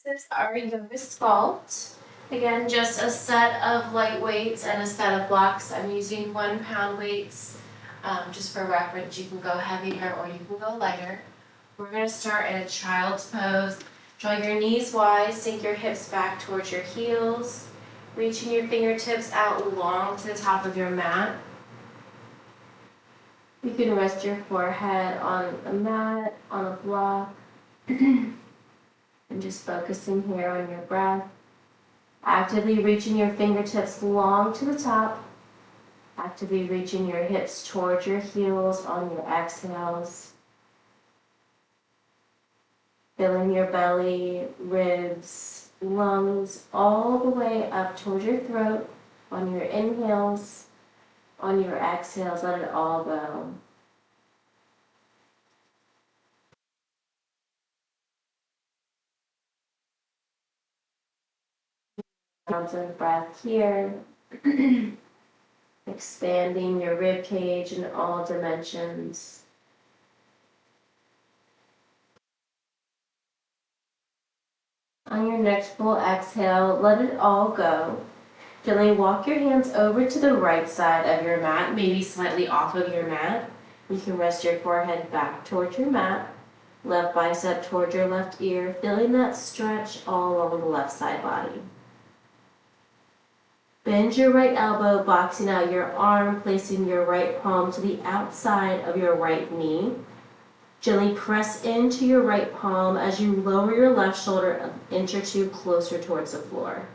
This is our Yogi sculpt. Again, just a set of light weights and a set of blocks. I'm using 1 pound weights. Just for reference, you can go heavier or you can go lighter. We're going to start in a child's pose. Draw your knees wide, sink your hips back towards your heels, reaching your fingertips out long to the top of your mat. You can rest your forehead on a mat, on a block, and just focusing here on your breath. Actively reaching your fingertips long to the top. Actively reaching your hips towards your heels on your exhales. Filling your belly, ribs, lungs, all the way up towards your throat on your inhales. On your exhales, let it all go. Rounds of breath here. Expanding your rib cage in all dimensions. On your next full exhale, let it all go. Gently walk your hands over to the right side of your mat, maybe slightly off of your mat. You can rest your forehead back towards your mat, left bicep towards your left ear, feeling that stretch all along the left side body. Bend your right elbow, boxing out your arm, placing your right palm to the outside of your right knee. Gently press into your right palm as you lower your left shoulder an inch or two closer towards the floor.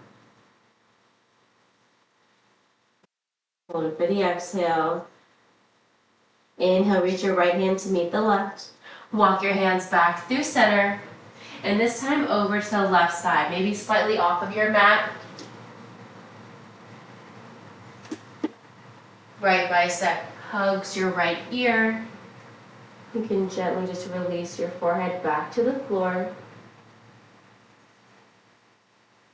Hold it for the exhale. Inhale, reach your right hand to meet the left. Walk your hands back through center. And this time over to the left side, maybe slightly off of your mat. Right bicep hugs your right ear. You can gently just release your forehead back to the floor.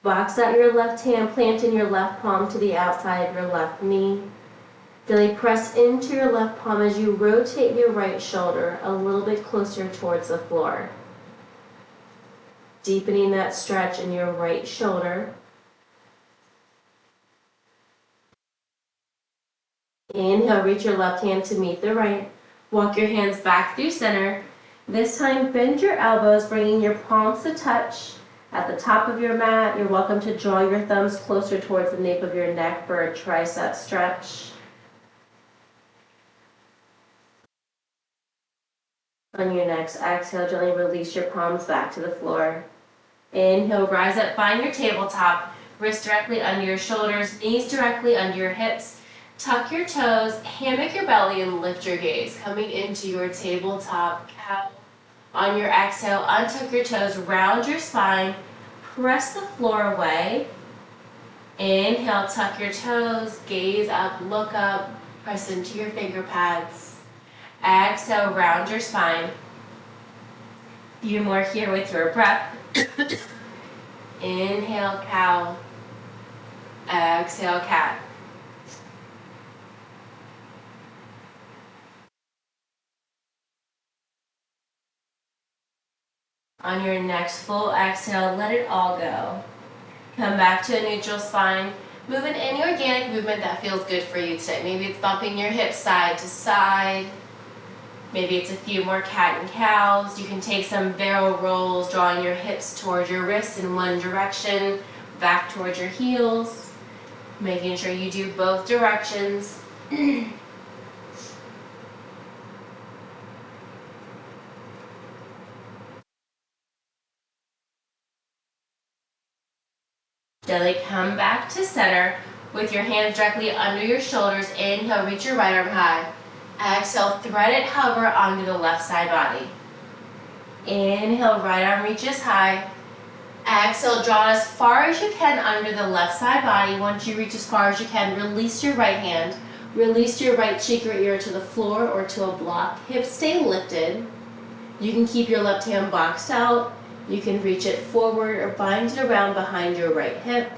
Box out your left hand, planting your left palm to the outside of your left knee. Gently press into your left palm as you rotate your right shoulder a little bit closer towards the floor. Deepening that stretch in your right shoulder. Inhale, reach your left hand to meet the right. Walk your hands back through center. This time, bend your elbows, bringing your palms to touch. At the top of your mat, you're welcome to draw your thumbs closer towards the nape of your neck for a tricep stretch. On your next exhale, gently release your palms back to the floor. Inhale, rise up, find your tabletop. Wrists directly under your shoulders, knees directly under your hips. Tuck your toes, hammock your belly, and lift your gaze. Coming into your tabletop cow. On your exhale, untuck your toes, round your spine, press the floor away. Inhale, tuck your toes, gaze up, look up, press into your finger pads. Exhale, round your spine. A few more here with your breath. Inhale, cow. Exhale, cat. On your next full exhale, let it all go. Come back to a neutral spine. Move in any organic movement that feels good for you today. Maybe it's bumping your hips side to side. Maybe it's a few more cat and cows. You can take some barrel rolls, drawing your hips towards your wrists in one direction, back towards your heels. Making sure you do both directions. Gently come back to center with your hands directly under your shoulders. Inhale, reach your right arm high. Exhale, thread it, hover onto the left side body. Inhale, right arm reaches high. Exhale, draw as far as you can under the left side body. Once you reach as far as you can, release your right hand. Release your right cheek or ear to the floor or to a block. Hips stay lifted. You can keep your left hand boxed out. You can reach it forward or bind it around behind your right hip.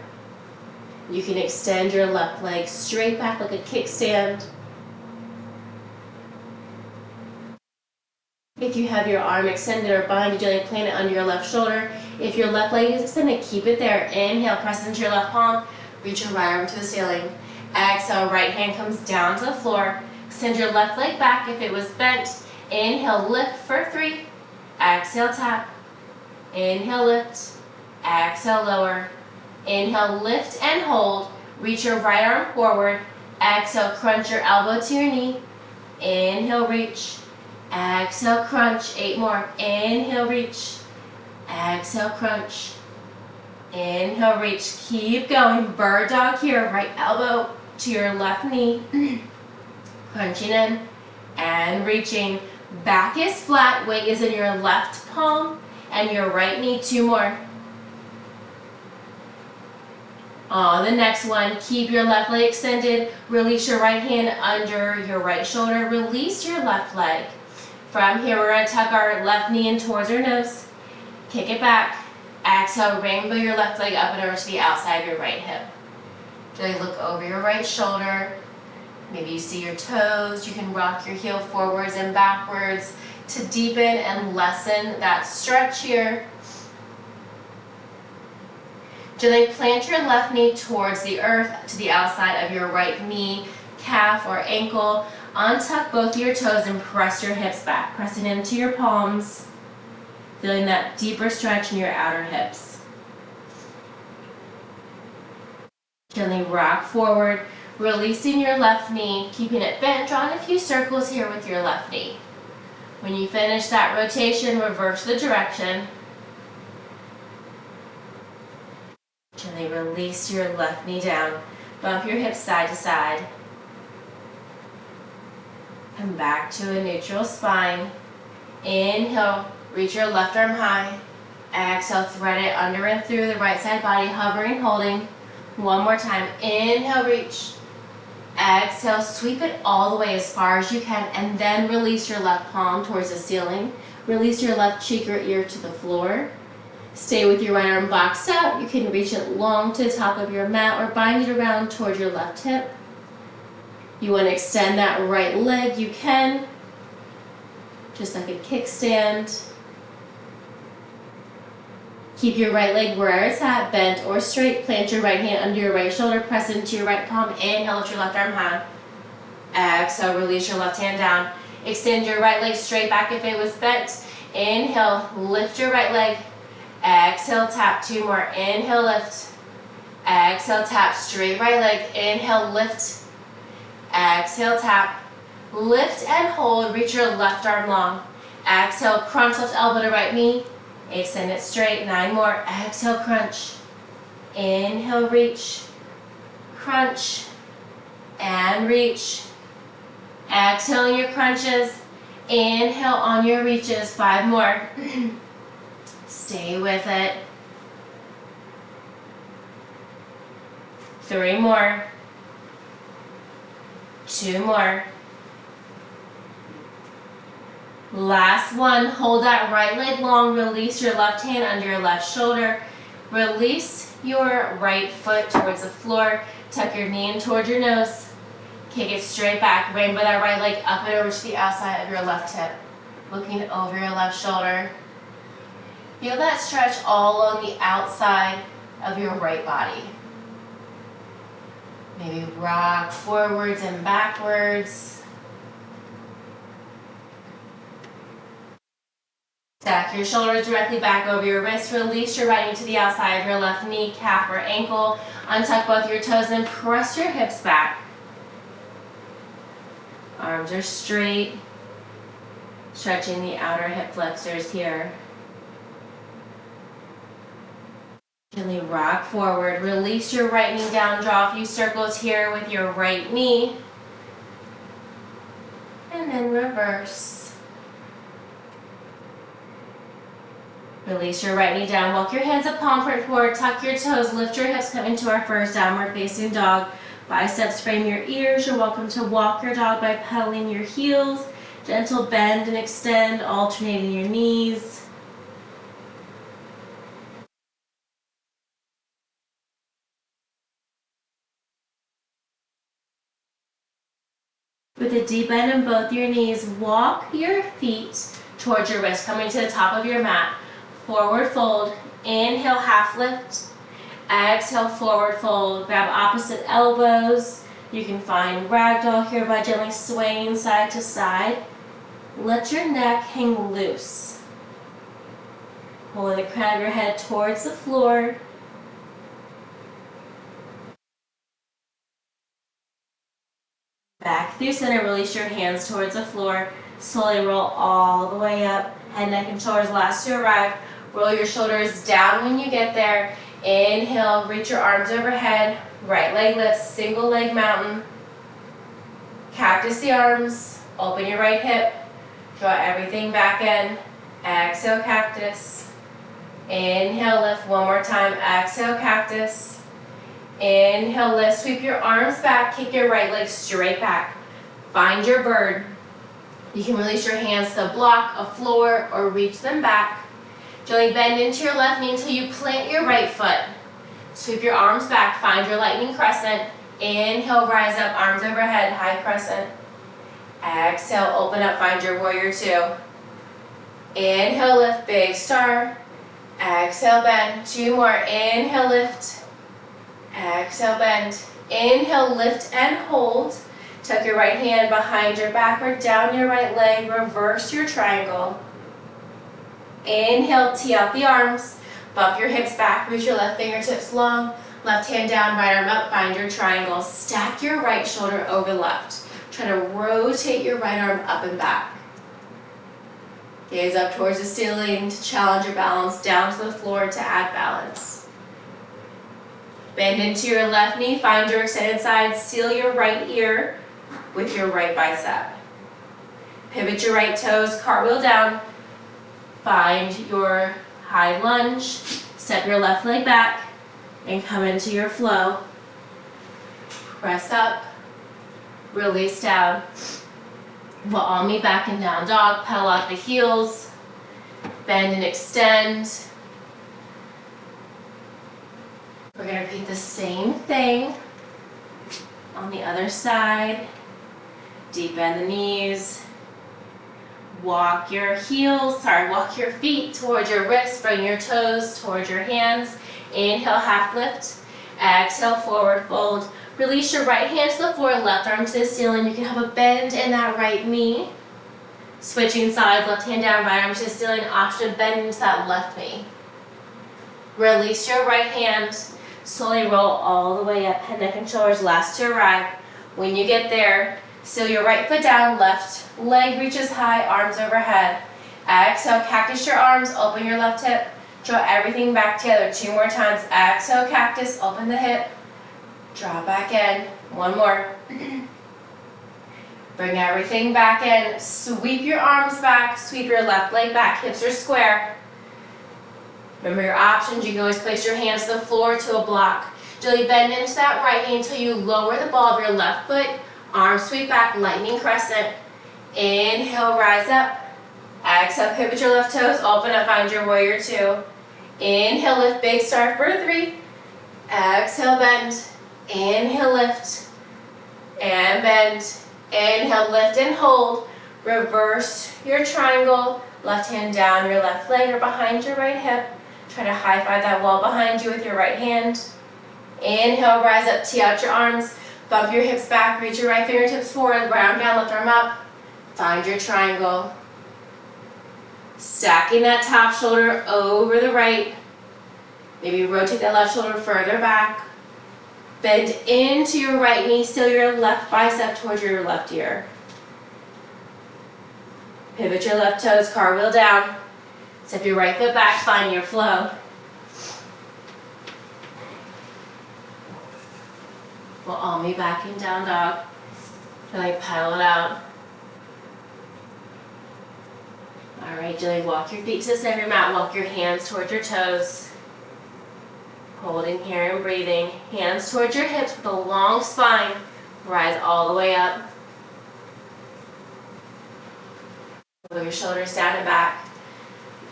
You can extend your left leg straight back like a kickstand. If you have your arm extended or bind, gently plant it under your left shoulder. If your left leg is extended, keep it there. Inhale, press into your left palm, reach your right arm to the ceiling. Exhale, right hand comes down to the floor. Extend your left leg back if it was bent. Inhale, lift for 3. Exhale, tap. Inhale, lift. Exhale, lower. Inhale, lift and hold. Reach your right arm forward. Exhale, crunch your elbow to your knee. Inhale, reach. Exhale, crunch. 8 more. Inhale, reach. Exhale, crunch. Inhale, reach. Keep going. Bird dog here. Right elbow to your left knee. Crunching in and reaching. Back is flat. Weight is in your left palm and your right knee. 2 more. On the next one, keep your left leg extended. Release your right hand under your right shoulder. Release your left leg. From here, we're going to tuck our left knee in towards our nose. Kick it back. Exhale, rainbow your left leg up and over to the outside of your right hip. Gently look over your right shoulder. Maybe you see your toes. You can rock your heel forwards and backwards to deepen and lessen that stretch here. Gently plant your left knee towards the earth to the outside of your right knee, calf, or ankle. Untuck both of your toes and press your hips back, pressing into your palms, feeling that deeper stretch in your outer hips. Gently rock forward, releasing your left knee, keeping it bent, drawing a few circles here with your left knee. When you finish that rotation, reverse the direction. Gently release your left knee down. Bump your hips side to side. Come back to a neutral spine. Inhale, reach your left arm high. Exhale, thread it under and through the right side body, hovering, holding. One more time. Inhale, reach. Exhale, sweep it all the way as far as you can, and then release your left palm towards the ceiling. Release your left cheek or ear to the floor. Stay with your right arm boxed out. You can reach it long to the top of your mat or bind it around toward your left hip. You want to extend that right leg, you can, just like a kickstand. Keep your right leg where it's at, bent or straight. Plant your right hand under your right shoulder, press into your right palm. Inhale, lift your left arm high. Exhale, release your left hand down. Extend your right leg straight back if it was bent. Inhale, lift your right leg. Exhale, tap. 2 more. Inhale, lift. Exhale, tap. Straight right leg. Inhale, lift. Exhale, tap. Lift and hold. Reach your left arm long. Exhale, crunch left elbow to right knee. Extend it straight. 9 more. Exhale, crunch. Inhale, reach. Crunch. And reach. Exhale your crunches. Inhale on your reaches. 5 more. Stay with it. 3 more. 2 more. Last one. Hold that right leg long. Release your left hand under your left shoulder. Release your right foot towards the floor. Tuck your knee in towards your nose. Kick it straight back. Rainbow that right leg up and over to the outside of your left hip. Looking over your left shoulder. Feel that stretch all along the outside of your right body. Maybe rock forwards and backwards. Stack your shoulders directly back over your wrist. Release your right knee to the outside of your left knee, calf, or ankle. Untuck both your toes and press your hips back. Arms are straight. Stretching the outer hip flexors here. Gently rock forward. Release your right knee down. Draw a few circles here with your right knee. And then reverse. Release your right knee down. Walk your hands up, palm print forward. Tuck your toes. Lift your hips. Come into our first downward facing dog. Biceps frame your ears. You're welcome to walk your dog by pedaling your heels. Gentle bend and extend, alternating your knees. With a deep bend in both your knees, walk your feet towards your wrist, coming to the top of your mat. forward fold. Inhale, half lift. Exhale, forward fold. Grab opposite elbows. You can find ragdoll here by gently swaying side to side. Let your neck hang loose. Pulling the crown of your head towards the floor. Back through center, release your hands towards the floor. Slowly roll all the way up. Head, neck, and shoulders last to arrive. Roll your shoulders down when you get there. Inhale, reach your arms overhead. Right leg lifts, single leg mountain. Cactus the arms. Open your right hip. Draw everything back in. Exhale, cactus. Inhale, lift one more time. Exhale, cactus. Inhale, lift. Sweep your arms back. Kick your right leg straight back. Find your bird. You can release your hands to a block, a floor, or reach them back. Gently bend into your left knee until you plant your right foot. Sweep your arms back. Find your lightning crescent. Inhale, rise up, arms overhead, high crescent. Exhale, open up, find your warrior two. Inhale, lift, big star. Exhale, bend. Two more. Inhale, lift. Exhale, bend. Inhale, lift and hold. Tuck your right hand behind your back or down your right leg. Reverse your triangle. Inhale, tee out the arms. Bump your hips back. Reach your left fingertips long. Left hand down, right arm up. Find your triangle. Stack your right shoulder over left. Try to rotate your right arm up and back. Gaze up towards the ceiling to challenge your balance. Down to the floor to add balance. Bend into your left knee. Find your extended side. Seal your right ear with your right bicep. Pivot your right toes. Cartwheel down. Find your high lunge. Step your left leg back and come into your flow. Press up. Release down. We'll all meet back in down dog. Pedal out the heels. Bend and extend. We're going to repeat the same thing on the other side. Deep bend the knees. Walk your feet towards your wrists. Bring your toes towards your hands. Inhale, half lift. Exhale, forward fold. Release your right hand to the floor, left arm to the ceiling. You can have a bend in that right knee. Switching sides, left hand down, right arm to the ceiling. Option to bend into that left knee. Release your right hand. Slowly roll all the way up, head, neck, and shoulders last to arrive. When you get there, seal your right foot down, left leg reaches high, arms overhead. Exhale, cactus your arms, open your left hip. Draw everything back together. Two more times. Exhale, cactus, open the hip. Draw back in. One more. Bring everything back in. Sweep your arms back. Sweep your left leg back. Hips are square. Remember your options. You can always place your hands to the floor to a block. Gently bend into that right knee until you lower the ball of your left foot. Arms sweep back, lightning crescent. Inhale, rise up. Exhale, pivot your left toes. Open up, find your warrior two. Inhale, lift, big star for three. Exhale, bend. Inhale, lift. And bend. Inhale, lift and hold. Reverse your triangle. Left hand down your left leg or behind your right hip. Try to high five that wall behind you with your right hand. Inhale, rise up, tee out your arms. Bump your hips back, reach your right fingertips forward, round down, left arm up. Find your triangle. Stacking that top shoulder over the right. Maybe rotate that left shoulder further back. Bend into your right knee, seal your left bicep towards your left ear. Pivot your left toes, cartwheel down. Step your right foot back, find your flow. We'll all meet back in down dog. Really pedal it out. Alright, gently walk your feet to the center of your mat. Walk your hands towards your toes. Holding here and breathing. Hands towards your hips with a long spine. Rise all the way up. Move your shoulders down and back.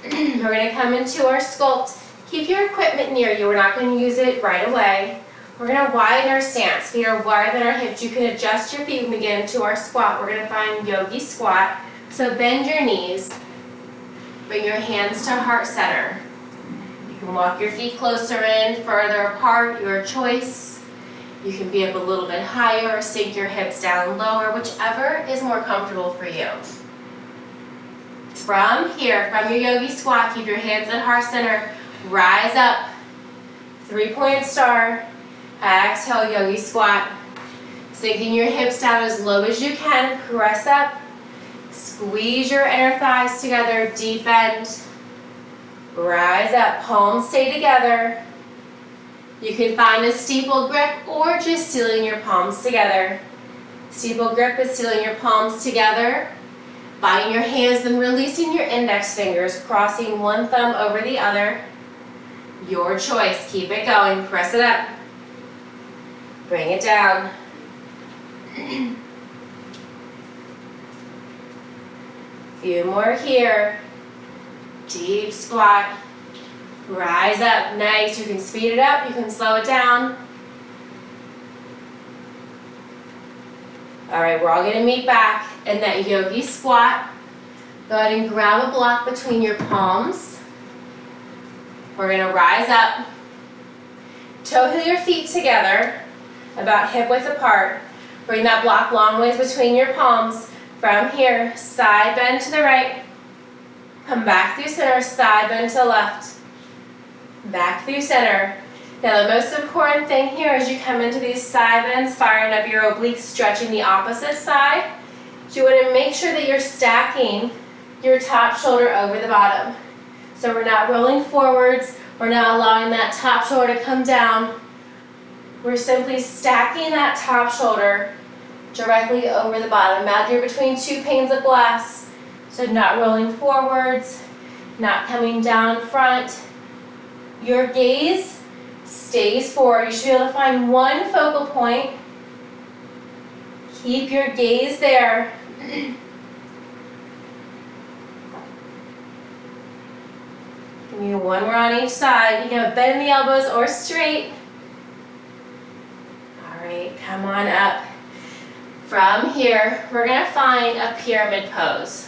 We're going to come into our sculpt. Keep your equipment near you. We're not going to use it right away. We're going to widen our stance. Feet are wider than our hips. You can adjust your feet when we get into our squat. We're going to find Yogi squat. So bend your knees. Bring your hands to heart center. You can walk your feet closer in, further apart, your choice. You can be up a little bit higher or sink your hips down lower, whichever is more comfortable for you. From here, from your yogi squat, keep your hands at heart center. Rise up. 3-point star. Exhale, yogi squat. Sinking your hips down as low as you can. Press up. Squeeze your inner thighs together. Deep bend. Rise up. Palms stay together. You can find a steeple grip or just sealing your palms together. Steeple grip is sealing your palms together. Binding your hands, then releasing your index fingers, crossing one thumb over the other. Your choice. Keep it going. Press it up. Bring it down. Few more here. Deep squat. Rise up. Nice. You can speed it up. You can slow it down. All right, we're all going to meet back in that yogi squat. Go ahead and grab a block between your palms. We're going to rise up. Toe heel your feet together, about hip width apart. Bring that block long ways between your palms. From here, side bend to the right. Come back through center, side bend to the left. Back through center. Now the most important thing here as you come into these side bends, firing up your obliques, stretching the opposite side, is you want to make sure that you're stacking your top shoulder over the bottom. So we're not rolling forwards, we're not allowing that top shoulder to come down. We're simply stacking that top shoulder directly over the bottom. Imagine you're between two panes of glass. So not rolling forwards, not coming down front. Your gaze stays forward. You should be able to find one focal point. Keep your gaze there. Give me one more on each side. You can bend the elbows or straight. All right, come on up. From here, we're going to find a pyramid pose.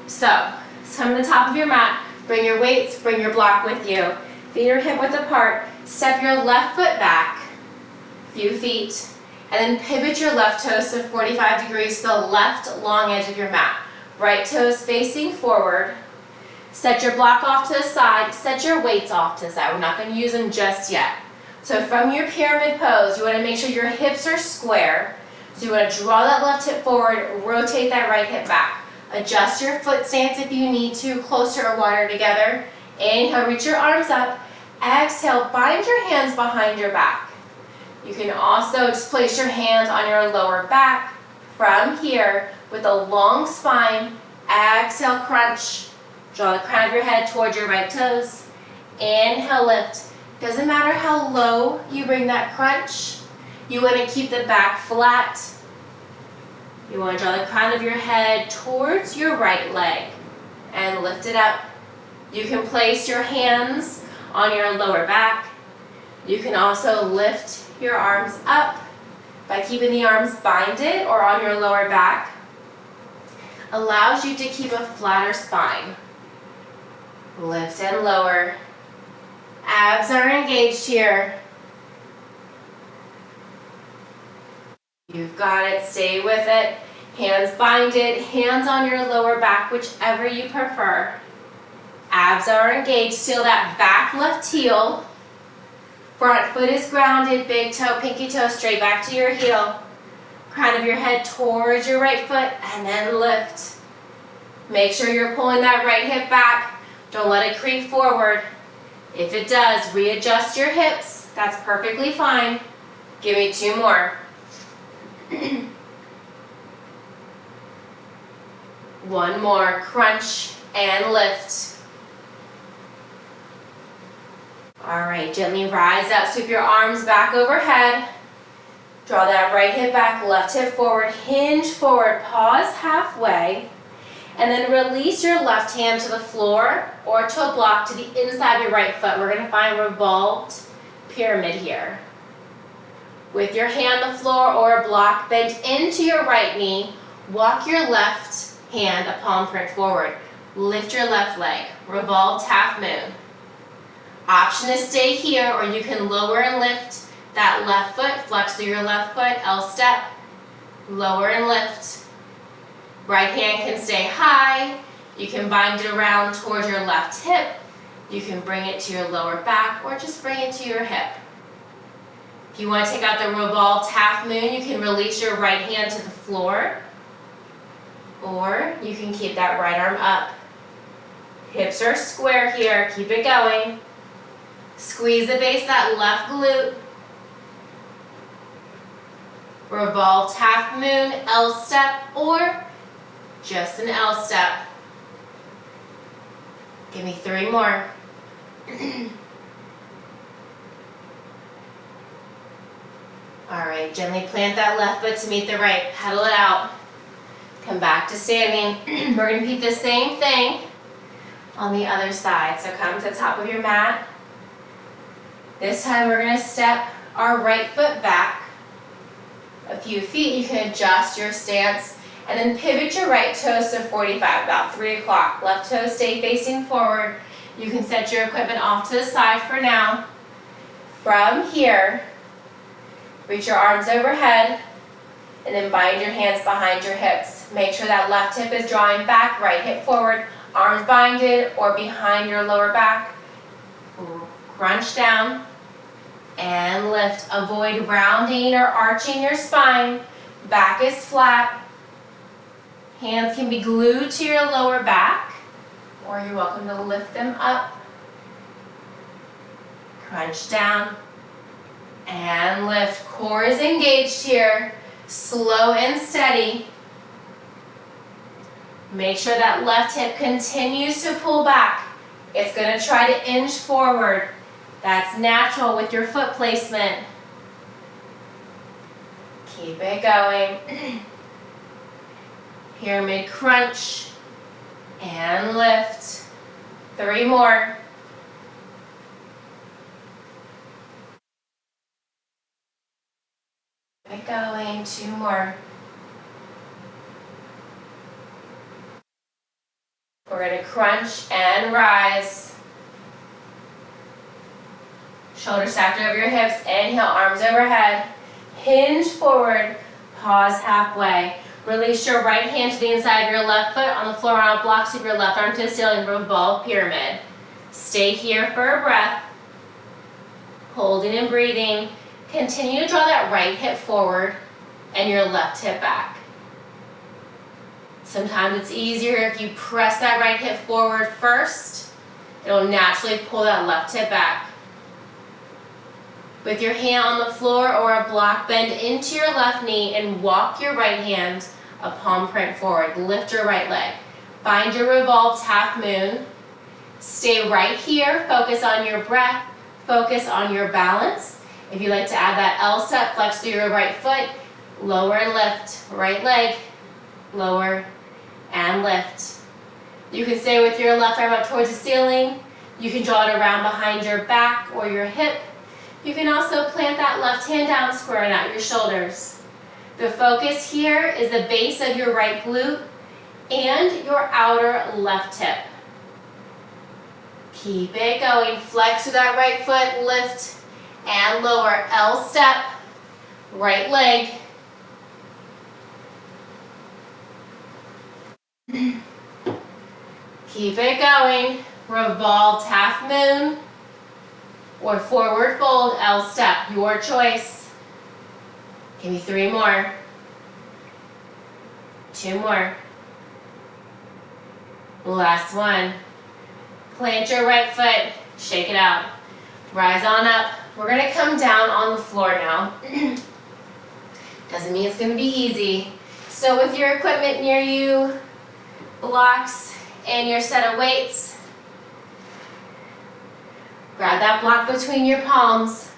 So, come to the top of your mat. Bring your weights, bring your block with you. Feet are hip width apart. Step your left foot back, few feet, and then pivot your left toes to 45 degrees to the left long edge of your mat. Right toes facing forward. Set your block off to the side. Set your weights off to the side. We're not going to use them just yet. So from your pyramid pose, you want to make sure your hips are square. So you want to draw that left hip forward, rotate that right hip back. Adjust your foot stance if you need to, closer or wider together. Inhale, reach your arms up. Exhale, bind your hands behind your back. You can also just place your hands on your lower back. From here, with a long spine, exhale, crunch. Draw the crown of your head towards your right toes. Inhale, lift. Doesn't matter how low you bring that crunch. You want to keep the back flat. You want to draw the crown of your head towards your right leg and lift it up. You can place your hands on your lower back. You can also lift your arms up by keeping the arms binded or on your lower back. Allows you to keep a flatter spine. Lift and lower. Abs are engaged here. You've got it, stay with it. Hands binded, hands on your lower back, whichever you prefer. Abs are engaged, seal that back left heel. Front foot is grounded, big toe, pinky toe, straight back to your heel. Crown of your head towards your right foot, and then lift. Make sure you're pulling that right hip back. Don't let it creep forward. If it does, readjust your hips. That's perfectly fine. Give me two more. One more, crunch and lift. All right, gently rise up, sweep your arms back overhead. Draw that right hip back, left hip forward, hinge forward, pause halfway, and then release your left hand to the floor or to a block to the inside of your right foot. We're gonna find a revolved pyramid here. With your hand on the floor or a block, bend into your right knee, walk your left hand a palm print forward. Lift your left leg, revolved half moon. Option to stay here, or you can lower and lift that left foot, flex through your left foot, L step, lower and lift. Right hand can stay high. You can bind it around towards your left hip. You can bring it to your lower back, or just bring it to your hip. If you want to take out the revolved half moon, you can release your right hand to the floor, or you can keep that right arm up. Hips are square here, keep it going. Squeeze the base of that left glute. Revolved half moon, L step, or just an L step. Give me 3 more. All right, gently plant that left foot to meet the right. Pedal it out. Come back to standing. We're going to repeat the same thing on the other side. So come to the top of your mat. This time we're going to step our right foot back a few feet. You can adjust your stance and then pivot your right toes to 45, about 3 o'clock. Left toe stay facing forward. You can set your equipment off to the side for now. From here, reach your arms overhead and then bind your hands behind your hips. Make sure that left hip is drawing back, right hip forward, arms binded or behind your lower back. Crunch down and lift. Avoid rounding or arching your spine. Back is flat. Hands can be glued to your lower back, or you're welcome to lift them up. Crunch down and lift. Core is engaged here. Slow and steady. Make sure that left hip continues to pull back. It's going to try to inch forward. That's natural with your foot placement. Keep it going. Pyramid crunch and lift. 3 more. Keep it going. 2 more. We're going to crunch and rise. Shoulders stacked over your hips. Inhale, arms overhead. Hinge forward. Pause halfway. Release your right hand to the inside of your left foot on the floor on a block. Sweep your left arm to the ceiling. Revolve pyramid. Stay here for a breath. Holding and breathing. Continue to draw that right hip forward and your left hip back. Sometimes it's easier if you press that right hip forward first. It'll naturally pull that left hip back. With your hand on the floor or a block, bend into your left knee and walk your right hand a palm print forward. Lift your right leg. Find your revolved half moon. Stay right here. Focus on your breath. Focus on your balance. If you'd like to add that L step, flex through your right foot. Lower and lift. Right leg. Lower and lift. You can stay with your left arm up towards the ceiling. You can draw it around behind your back or your hip. You can also plant that left hand down, squaring out your shoulders. The focus here is the base of your right glute and your outer left hip. Keep it going. Flex with that right foot, lift and lower. L step, right leg. Keep it going. Revolved half moon or forward fold, L step, your choice. Give me 3 more. 2 more. Last one. Plant your right foot, shake it out. Rise on up. We're gonna come down on the floor now. Doesn't mean it's gonna be easy. So with your equipment near you, blocks and your set of weights, grab that block between your palms.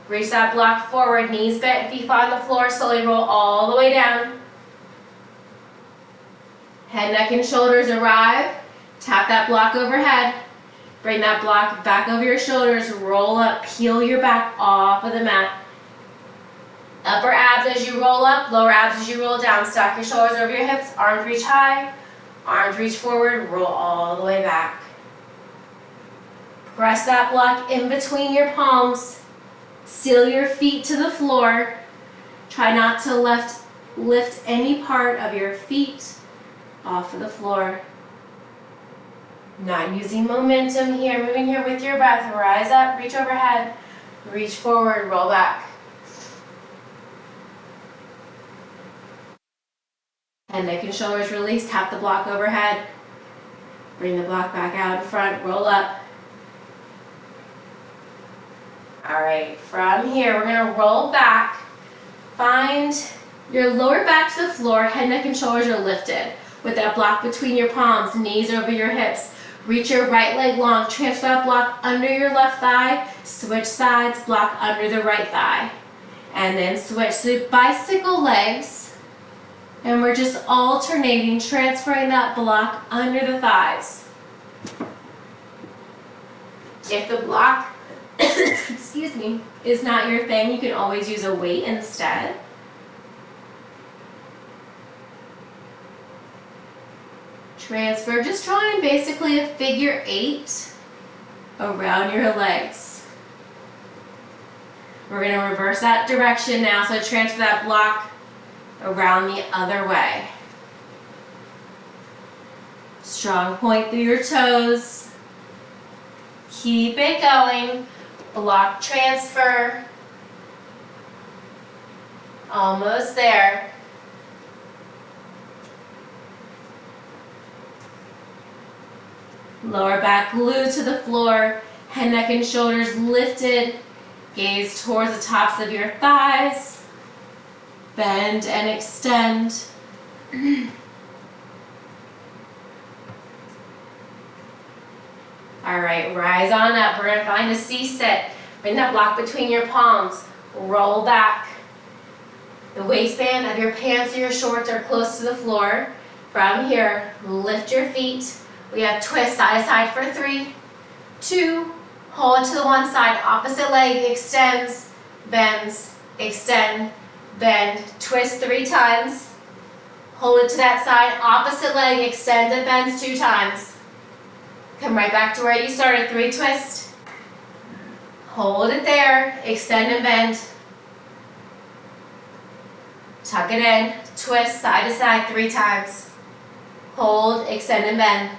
Reach that block forward, knees bent, feet on the floor. Slowly roll all the way down. Head, neck, and shoulders arrive. Tap that block overhead. Bring that block back over your shoulders. Roll up, peel your back off of the mat. Upper abs as you roll up, lower abs as you roll down. Stack your shoulders over your hips, arms reach high. Arms reach forward, roll all the way back. Press that block in between your palms. Seal your feet to the floor. Try not to lift any part of your feet off of the floor. Not using momentum here, moving here with your breath. Rise up, reach overhead, reach forward, roll back. And neck and shoulders release, tap the block overhead. Bring the block back out in front, roll up. All right, from here, we're gonna roll back. Find your lower back to the floor, head, neck, and shoulders are lifted. With that block between your palms, knees over your hips. Reach your right leg long, transfer that block under your left thigh, switch sides, block under the right thigh. And then switch, so bicycle legs, and we're just alternating, transferring that block under the thighs. If the block, excuse me, is not your thing, you can always use a weight instead. Transfer, just drawing basically a figure 8 around your legs. We're going to reverse that direction now, so transfer that block around the other way. Strong point through your toes. Keep it going. Block transfer. Almost there. Lower back glued to the floor, head, neck, and shoulders lifted. Gaze towards the tops of your thighs. Bend and extend. All right, rise on up. We're gonna find a C-sit. Bring that block between your palms. Roll back. The waistband of your pants or your shorts are close to the floor. From here, lift your feet. We have twist side to side for 3, 2, hold to the one side, opposite leg extends, bends, extend, bend, twist 3 times. Hold it to that side, opposite leg extends and bends 2 times. Come right back to where you started, 3 twists. Hold it there, extend and bend. Tuck it in, twist side to side 3 times. Hold, extend and bend.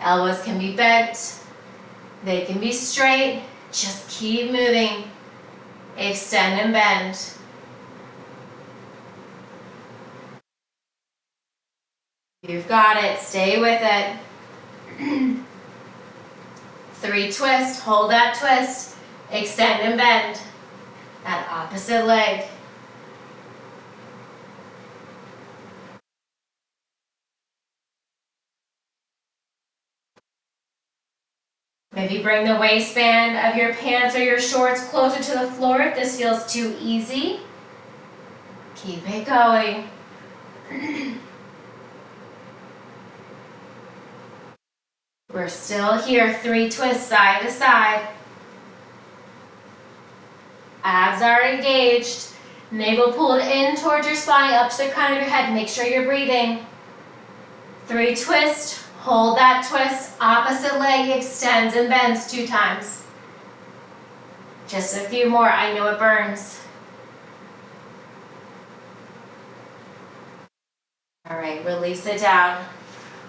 Elbows can be bent, they can be straight, just keep moving. Extend and bend. You've got it, stay with it. 3 twists, hold that twist, extend and bend. That opposite leg. Maybe bring the waistband of your pants or your shorts closer to the floor if this feels too easy. Keep it going. We're still here, 3 twists side to side. Abs are engaged. Navel pulled in towards your spine, up to the crown of your head. Make sure you're breathing. 3 twists. Hold that twist, opposite leg extends and bends 2 times. Just a few more, I know it burns. All right, release it down.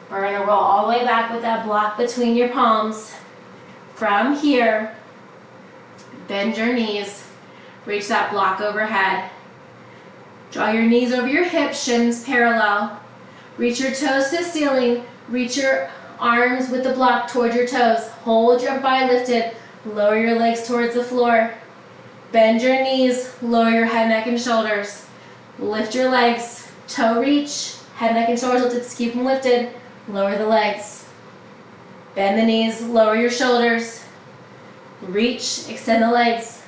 We're gonna roll all the way back with that block between your palms. From here, bend your knees, reach that block overhead. Draw your knees over your hips, shins parallel. Reach your toes to the ceiling. Reach your arms with the block towards your toes. Hold your body lifted. Lower your legs towards the floor. Bend your knees. Lower your head, neck, and shoulders. Lift your legs. Toe reach. Head, neck, and shoulders lifted. Just keep them lifted. Lower the legs. Bend the knees. Lower your shoulders. Reach. Extend the legs.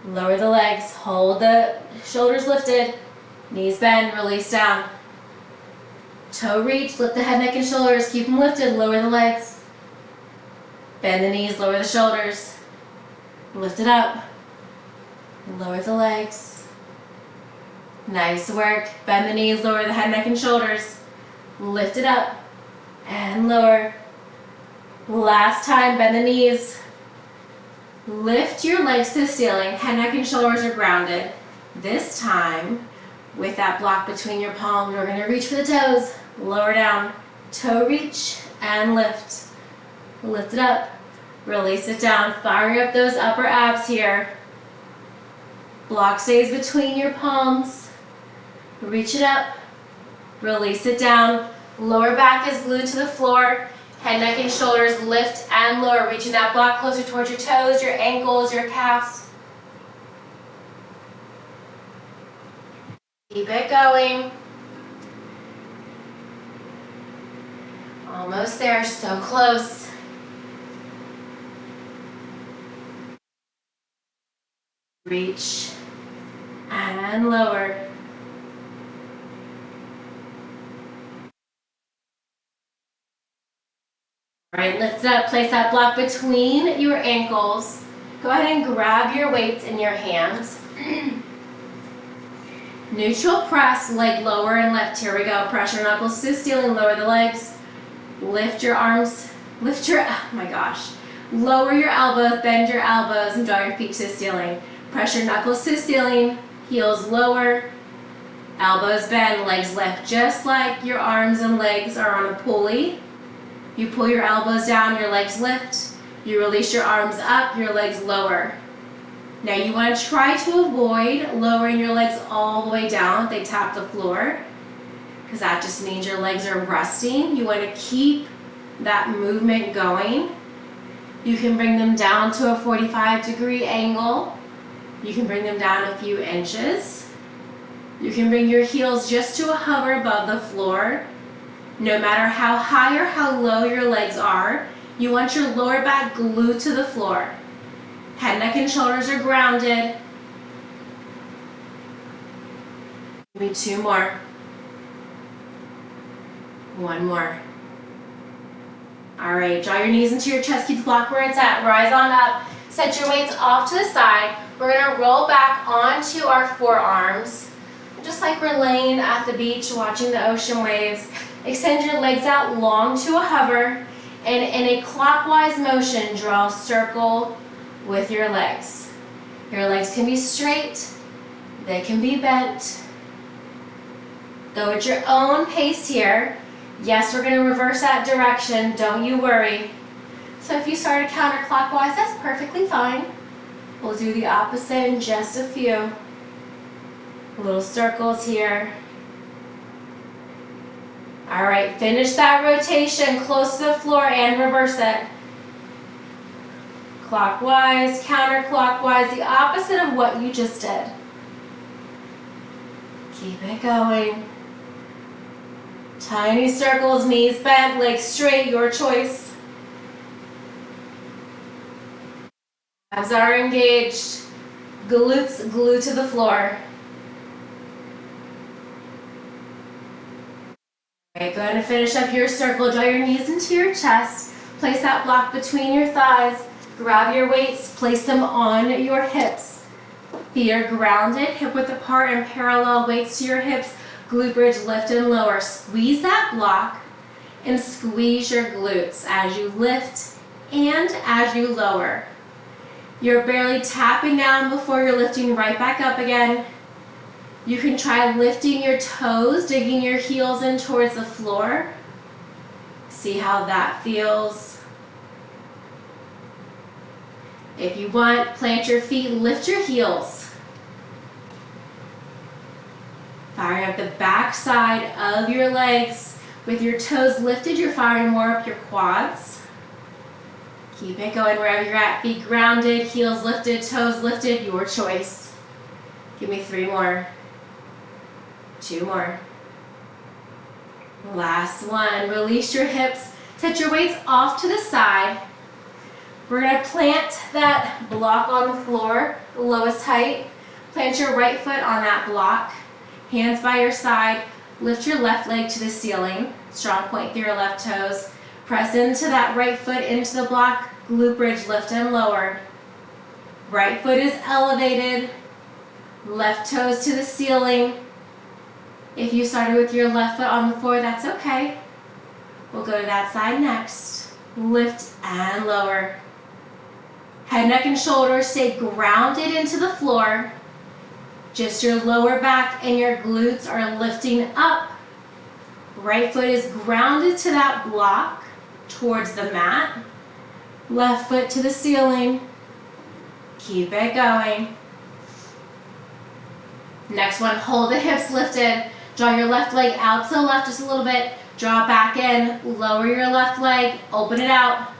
Lower the legs. Hold the shoulders lifted. Knees bend. Release down. Toe reach, lift the head, neck, and shoulders. Keep them lifted, lower the legs. Bend the knees, lower the shoulders. Lift it up. Lower the legs. Nice work. Bend the knees, lower the head, neck, and shoulders. Lift it up and lower. Last time, bend the knees. Lift your legs to the ceiling. Head, neck, and shoulders are grounded. This time, with that block between your palms, we're going to reach for the toes. Lower down. Toe reach and lift. Lift it up. Release it down. Fire up those upper abs here. Block stays between your palms. Reach it up. Release it down. Lower back is glued to the floor. Head, neck, and shoulders lift and lower. Reaching that block closer towards your toes, your ankles, your calves. Keep it going. Almost there, so close. Reach and lower. All right, lift it up, place that block between your ankles. Go ahead and grab your weights in your hands. Neutral press, leg lower and lift. Here we go. Press your knuckles to the ceiling, lower the legs. Lift your arms, lower your elbows, bend your elbows, and draw your feet to the ceiling. Press your knuckles to the ceiling, heels lower, elbows bend, legs lift. Just like your arms and legs are on a pulley. You pull your elbows down, your legs lift. You release your arms up, your legs lower. Now you want to try to avoid lowering your legs all the way down if they tap the floor, because that just means your legs are resting. You want to keep that movement going. You can bring them down to a 45-degree angle. You can bring them down a few inches. You can bring your heels just to a hover above the floor. No matter how high or how low your legs are, you want your lower back glued to the floor. Head, neck, and shoulders are grounded. Give me 2 more. 1 more. All right, draw your knees into your chest. Keep the block where it's at. Rise on up. Set your weights off to the side. We're gonna roll back onto our forearms, just like we're laying at the beach watching the ocean waves. Extend your legs out long to a hover, and in a clockwise motion, draw a circle with your legs. Your legs can be straight, they can be bent. Go at your own pace here. Yes, we're gonna reverse that direction, don't you worry. So if you started counterclockwise, that's perfectly fine. We'll do the opposite in just a few. Little circles here. All right, finish that rotation close to the floor and reverse it. Clockwise, counterclockwise, the opposite of what you just did. Keep it going. Tiny circles, knees bent, legs straight, your choice. Abs are engaged, glutes glued to the floor. Okay, go ahead and finish up your circle. Draw your knees into your chest. Place that block between your thighs. Grab your weights, place them on your hips. Feet are grounded, hip width apart and parallel, weights to your hips. Glute bridge, lift and lower. Squeeze that block and squeeze your glutes as you lift and as you lower. You're barely tapping down before you're lifting right back up again. You can try lifting your toes, digging your heels in towards the floor. See how that feels. If you want, plant your feet, lift your heels. Firing up the back side of your legs. With your toes lifted, you're firing more up your quads. Keep it going wherever you're at. Feet grounded, heels lifted, toes lifted, your choice. Give me 3 more. 2 more. Last one. Release your hips. Set your weights off to the side. We're going to plant that block on the floor, the lowest height. Plant your right foot on that block. Hands by your side. Lift your left leg to the ceiling. Strong point through your left toes. Press into that right foot into the block. Glute bridge, lift and lower. Right foot is elevated. Left toes to the ceiling. If you started with your left foot on the floor, that's okay. We'll go to that side next. Lift and lower. Head, neck, and shoulders stay grounded into the floor. Just your lower back and your glutes are lifting up. Right foot is grounded to that block towards the mat. Left foot to the ceiling. Keep it going. Next one, hold the hips lifted. Draw your left leg out to the left just a little bit. Draw it back in. Lower your left leg. Open it out.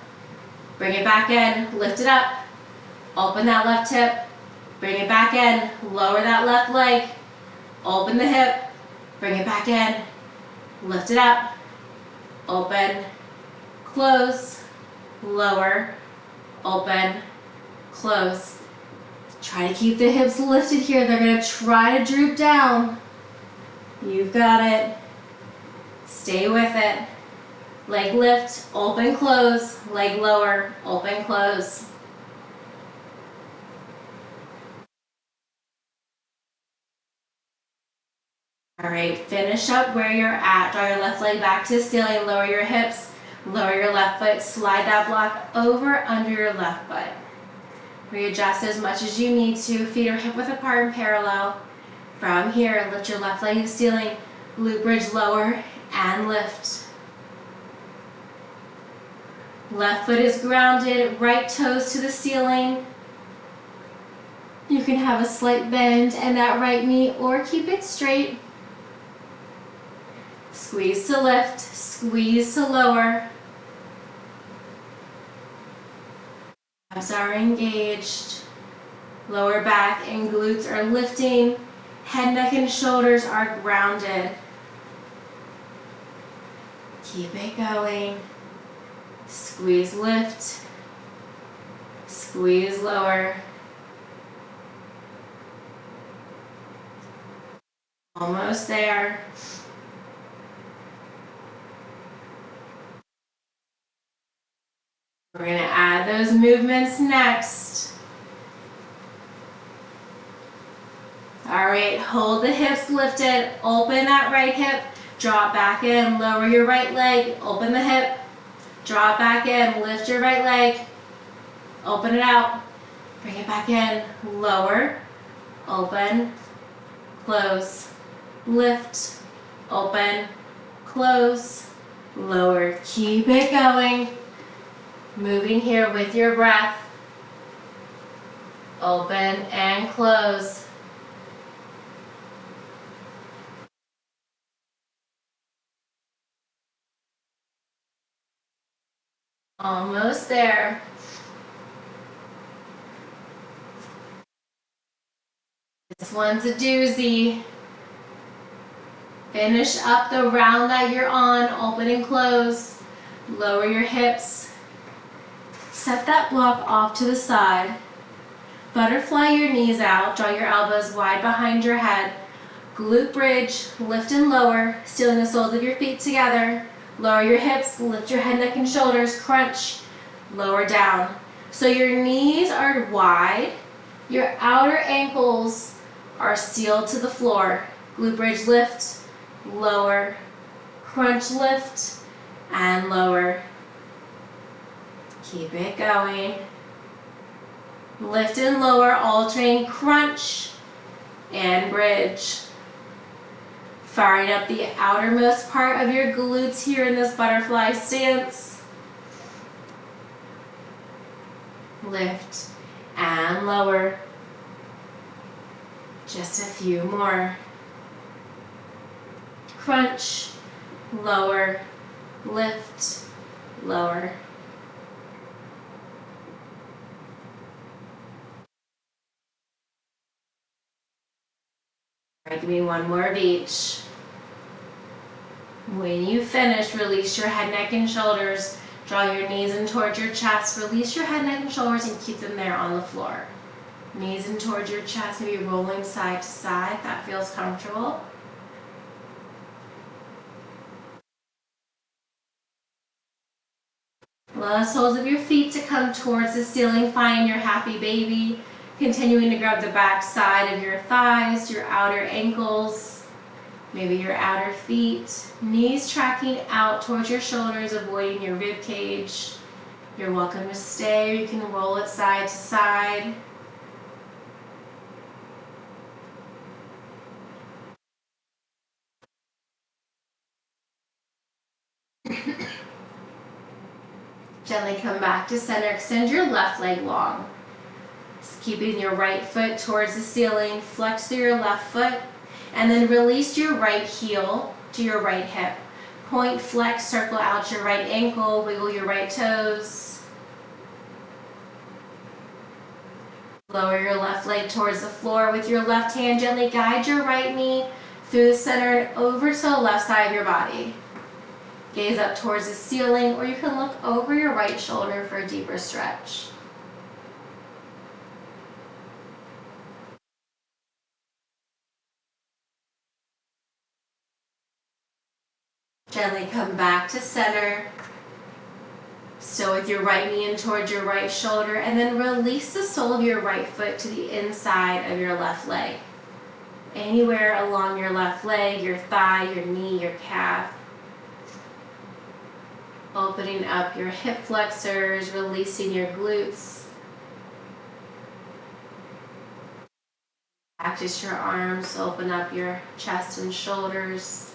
Bring it back in. Lift it up. Open that left hip. Bring it back in. Lower that left leg. Open the hip. Bring it back in. Lift it up. Open. Close. Lower. Open. Close. Try to keep the hips lifted here. They're going to try to droop down. You've got it. Stay with it. Leg lift, open, close. Leg lower, open, close. All right, finish up where you're at. Draw your left leg back to the ceiling. Lower your hips. Lower your left foot. Slide that block over under your left foot. Readjust as much as you need to. Feet are hip width apart and parallel. From here, lift your left leg to the ceiling. Glute bridge lower and lift. Left foot is grounded. Right toes to the ceiling. You can have a slight bend in that right knee or keep it straight. Squeeze to lift. Squeeze to lower. Abs are engaged. Lower back and glutes are lifting. Head, neck, and shoulders are grounded. Keep it going. Squeeze, lift. Squeeze, lower. Almost there. We're going to add those movements next. All right, hold the hips lifted. Open that right hip. Draw it back in. Lower your right leg. Open the hip. Draw it back in. Lift your right leg. Open it out. Bring it back in. Lower. Open. Close. Lift. Open. Close. Lower. Keep it going. Moving here with your breath. Open and close. Almost there. This one's a doozy. Finish up the round that you're on. Open and close. Lower your hips. Set that block off to the side. Butterfly your knees out. Draw your elbows wide behind your head. Glute bridge. Lift and lower. Stealing the soles of your feet together. Lower your hips, lift your head, neck, and shoulders, crunch, lower down. So your knees are wide, your outer ankles are sealed to the floor. Glute bridge, lift, lower, crunch, lift, and lower. Keep it going. Lift and lower, alternating crunch and bridge. Firing up the outermost part of your glutes here in this butterfly stance. Lift and lower. Just a few more. Crunch, lower, lift, lower. All right, give me one more of each. When you finish, release your head, neck, and shoulders. Draw your knees in towards your chest. Release your head, neck, and shoulders and keep them there on the floor. Knees in towards your chest, maybe rolling side to side if that feels comfortable. Allow the soles of your feet to come towards the ceiling. Find your happy baby. Continuing to grab the back side of your thighs, your outer ankles. Maybe your outer feet, knees tracking out towards your shoulders, avoiding your rib cage. You're welcome to stay, or you can roll it side to side. Gently come back to center. Extend your left leg long. Just keeping your right foot towards the ceiling. Flex through your left foot. And then release your right heel to your right hip. Point, flex, circle out your right ankle. Wiggle your right toes. Lower your left leg towards the floor. With your left hand, gently guide your right knee through the center and over to the left side of your body. Gaze up towards the ceiling, or you can look over your right shoulder for a deeper stretch. Gently come back to center. Still with your right knee in towards your right shoulder, and then release the sole of your right foot to the inside of your left leg. Anywhere along your left leg, your thigh, your knee, your calf. Opening up your hip flexors, releasing your glutes. Practice your arms, open up your chest and shoulders.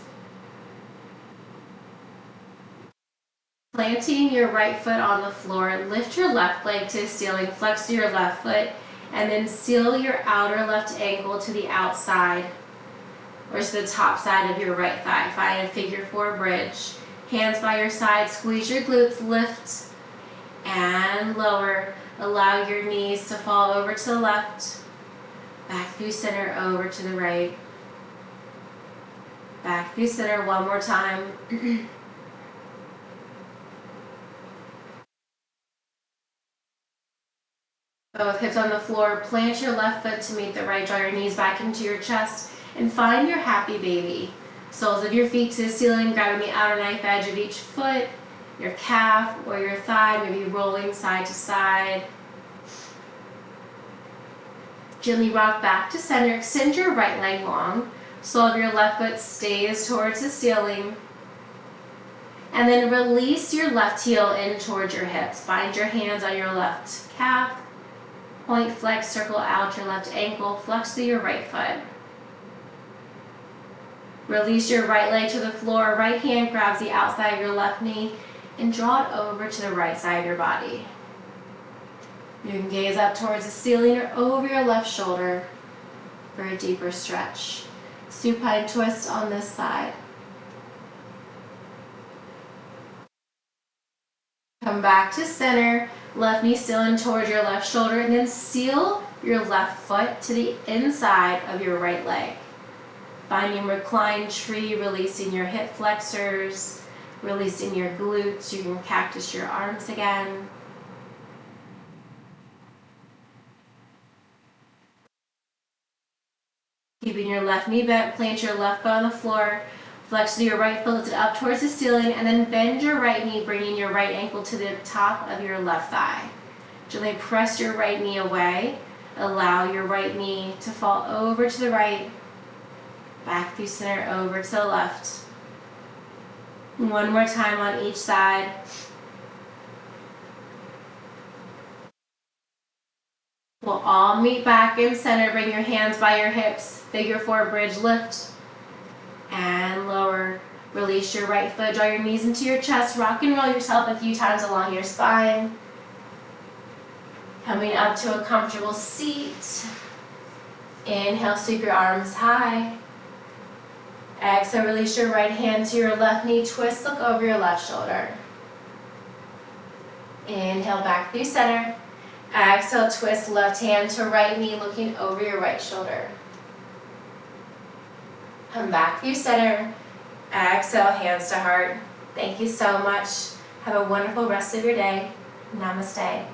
Planting your right foot on the floor, lift your left leg to the ceiling, flex your left foot, and then seal your outer left ankle to the outside or to the top side of your right thigh. Find a figure 4 bridge. Hands by your side, squeeze your glutes, lift and lower. Allow your knees to fall over to the left, back through center, over to the right, back through center. One more time. Both hips on the floor, plant your left foot to meet the right, draw your knees back into your chest, and find your happy baby. Soles of your feet to the ceiling, grabbing the outer knife edge of each foot, your calf or your thigh, maybe rolling side to side. Gently rock back to center, extend your right leg long, sole of your left foot stays towards the ceiling, and then release your left heel in towards your hips. Find your hands on your left calf, point, flex, circle out your left ankle, flex through your right foot. Release your right leg to the floor, right hand grabs the outside of your left knee and draw it over to the right side of your body. You can gaze up towards the ceiling or over your left shoulder for a deeper stretch. Supine twist on this side. Come back to center, left knee still in towards your left shoulder, and then seal your left foot to the inside of your right leg. Finding reclined tree, releasing your hip flexors, releasing your glutes. You can cactus your arms again. Keeping your left knee bent, plant your left foot on the floor, flex through your right foot, lift it up towards the ceiling, and then bend your right knee, bringing your right ankle to the top of your left thigh. Gently press your right knee away. Allow your right knee to fall over to the right, back through center, over to the left. One more time on each side. We'll all meet back in center. Bring your hands by your hips. Figure 4 bridge, lift and lower. Release your right foot. Draw your knees into your chest. Rock and roll yourself a few times along your spine. Coming up to a comfortable seat. Inhale, sweep your arms high. Exhale, release your right hand to your left knee. Twist, look over your left shoulder. Inhale, back through center. Exhale, twist left hand to right knee, looking over your right shoulder. Come back through center. Exhale, hands to heart. Thank you so much. Have a wonderful rest of your day. Namaste.